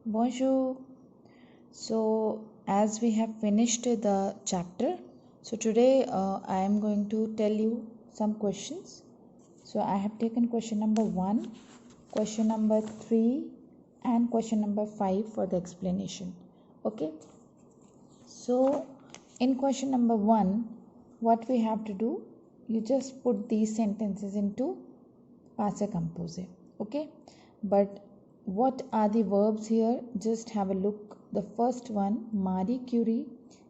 Bonjour. So, as we have finished the chapter, so today I am going to tell you some questions. So, I have taken question number 1, question number 3, and question number 5 for the explanation. Okay. So, in question number 1, what we have to do, you just put these sentences into passé composé. Okay. But what are the verbs here? Just have a look. The first one, Marie Curie,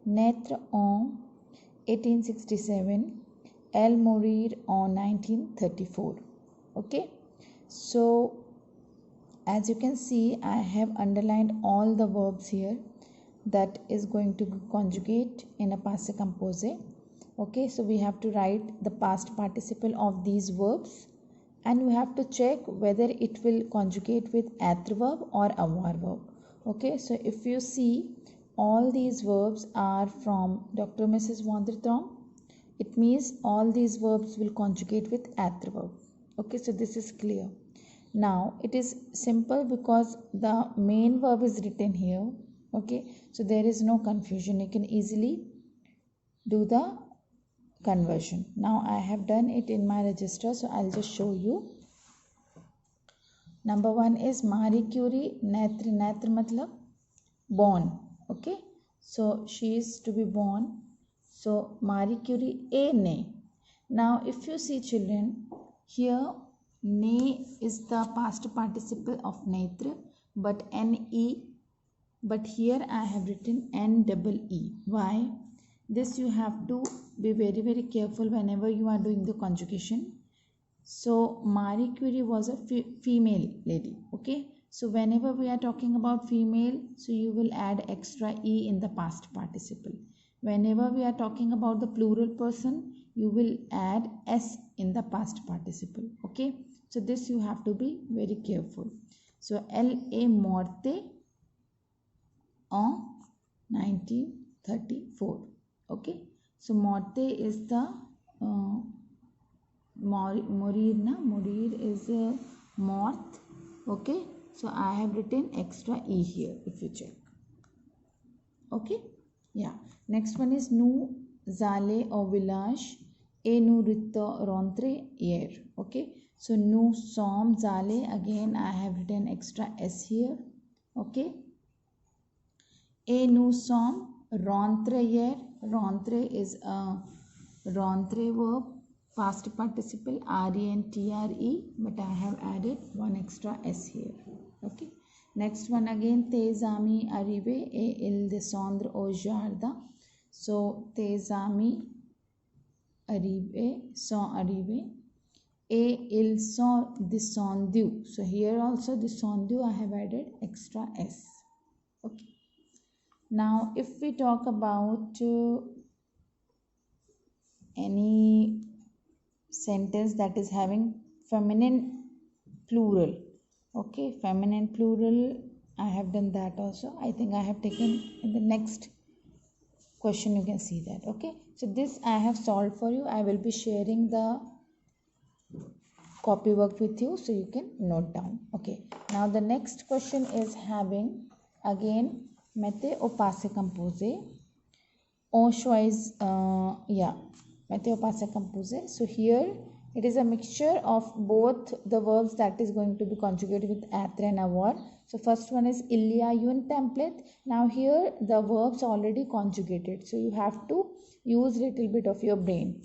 naître en 1867, elle mourir en 1934. Okay. So, as you can see, I have underlined all the verbs here that is going to conjugate in a passé composé. Okay, so we have to write the past participle of these verbs and we have to check whether it will conjugate with être verb or avoir verb. Okay, so if you see, all these verbs are from Dr. Mrs. van der Tom. It means all these verbs will conjugate with être verb. Okay, so this is clear. Now it is simple because the main verb is written here. Okay, so there is no confusion. You can easily do the conversion. Now I have done it in my register, so I'll just show you. Number 1 is Marie Curie, naître matlab born. Okay, so she is to be born. So Marie Curie est née. Now if you see, children, here ne is the past participle of naître, but ne, but here I have written NEE. Why? This you have to be very careful whenever you are doing the conjugation. So Marie Curie was a female lady. Okay, so whenever we are talking about female, so you will add extra e in the past participle. Whenever we are talking about the plural person, you will add s in the past participle. Okay, so this you have to be very careful. So elle est morte en 1934. Okay, so morte is the morir is mort. Okay, so I have written extra e here if you check. Okay, yeah. Next one is nous allons au village et nous rentrons hier. Okay, so nous sommes allés, again I have written extra s here. Okay, et nous sommes rentrés hier. Rentré is a rentré verb, past participle RENTRE, but I have added one extra s here. Okay, next one again, tes amis arrivés et ils descendent au jardin. So tes amis arrivés sont arrivés et ils sont descendus. So here also descendus I have added extra s. Okay, now if we talk about any sentence that is having feminine plural, okay, feminine plural, I have done that also. I think I have taken in the next question, you can see that. Okay, so this I have solved for you. I will be sharing the copy work with you so you can note down. Okay, now the next question is having again méthode au passé composé. On choisit méthode au passé composé. So here it is a mixture of both the verbs that is going to be conjugated with être and avoir. So first one is il y a une template. Now here the verbs already conjugated, so you have to use little bit of your brain.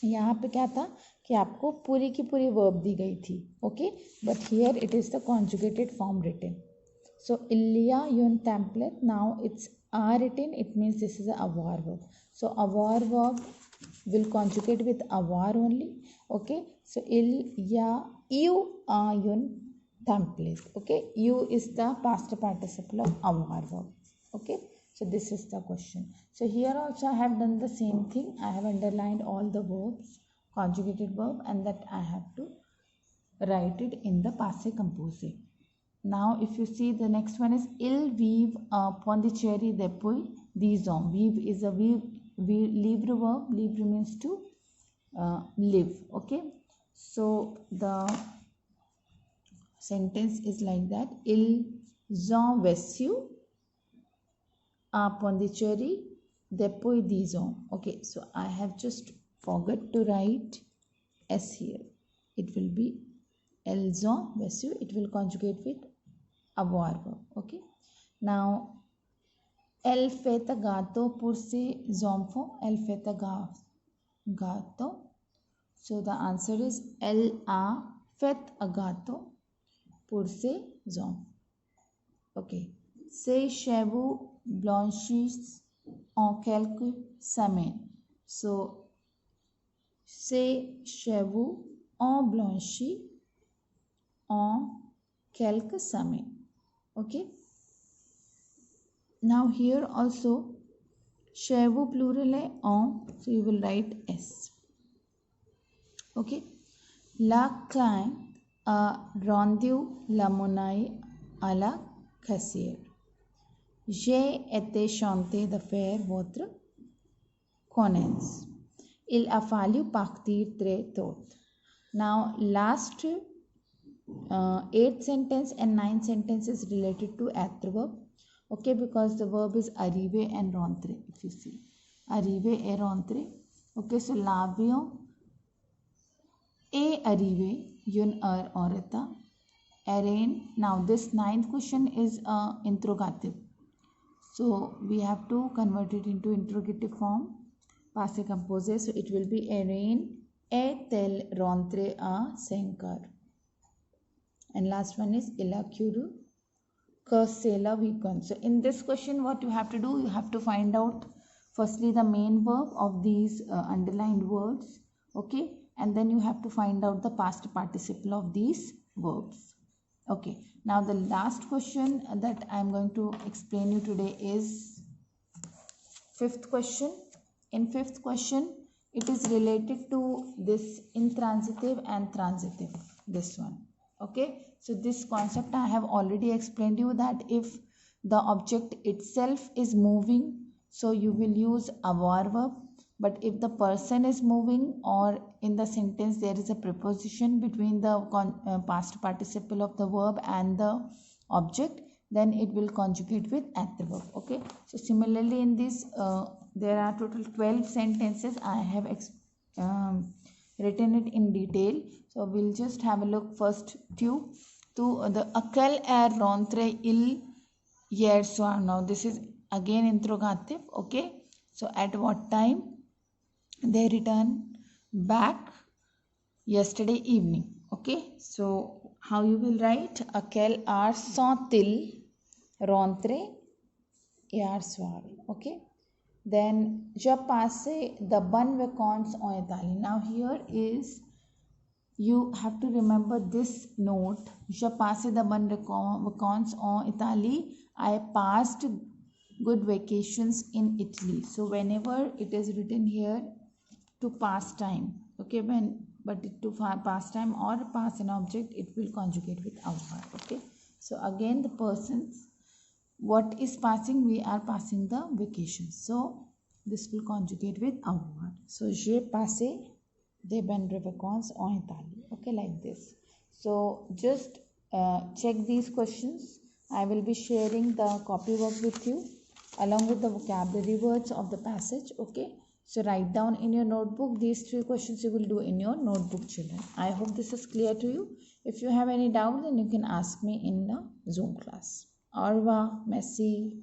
यहाँ पे क्या था कि आपको पूरी की पूरी verb दी गई थी. Okay, but here it is the conjugated form written. So il y a une template. Now it's are written, it means this is a avoir verb. So avoir verb will conjugate with avoir only. Okay, so il y a you a une template. Okay, you is the past participle of avoir verb. Okay, so this is the question. So here also I have done the same thing. I have underlined all the verbs, conjugated verb, and that I have to write it in the passé composé. Now if you see, the next one is ils vivent à Pondicherry depuis 10 ans. Vivre is a livre verb. Livre means to live. Okay, so the sentence is like that. Ils Jean Vesu a Pondicherry Depois d'Ison. Okay, so I have just forgot to write S here. It will be elles ont reçu. It will conjugate with avoir verb. Okay. Now, elle fait un gâteau pour ses enfants. Elle fait un gâteau. So the answer is elle a fait un gâteau pour ses enfants. Okay. Ses cheveux blanchissent en quelques semaines. So, ses cheveux ont blanchi en quelques semaines. Okay. Now here also cheveux plural है en, so you will write s. Okay. La client a rendu la monnaie à la caissière. J'ai été chanter de faire votre connaissance. Il a fallu partir très tôt. Now last 8th sentence and 9th sentence is related to adverb. Okay, because the verb is arriver and rentrer. If you see, arriver et rentrer. Okay, so l'avion est arrivé une heure en retard. Arraign. Now this 9th question is interrogative. So we have to convert it into interrogative form. Passé composé. So it will be arraign est-elle rentrée à 5 heures. And last one is il a curu que c'est la weekend. So in this question what you have to do, you have to find out firstly the main verb of these underlined words. Okay, and then you have to find out the past participle of these verbs. Okay, now the last question that I am going to explain you today is 5th question. In 5th question it is related to this intransitive and transitive, this one. Okay, so this concept I have already explained you that if the object itself is moving, so you will use avoir verb, but if the person is moving or in the sentence there is a preposition between the past participle of the verb and the object, then it will conjugate with adverb. Okay, so similarly in this there are total 12 sentences. I have written it in detail, so we'll just have a look first to the à quelle heure rentre il hier soir. Now this is again interrogative. Okay, so at what time they return back yesterday evening. Okay, so how you will write à quelle heure sont-ils rentrés hier soir. Okay, then je passais de bonnes vacances en Italie. Now here is, you have to remember this note. Je passais de bonnes vacances en Italie. I passed good vacations in Italy. So whenever it is written here to past time, okay, but to past time or past an object, it will conjugate with avoir. Okay, so again the persons, what is passing, we are passing the vacation, so this will conjugate with avoir. So j'ai passé de bonnes vacances en Italie. Okay, like this. So just check these questions. I will be sharing the copywork with you along with the vocabulary words of the passage. Okay, so write down in your notebook. These 3 questions you will do in your notebook, children. I hope this is clear to you. If you have any doubt, then you can ask me in the Zoom class. Au revoir. Merci.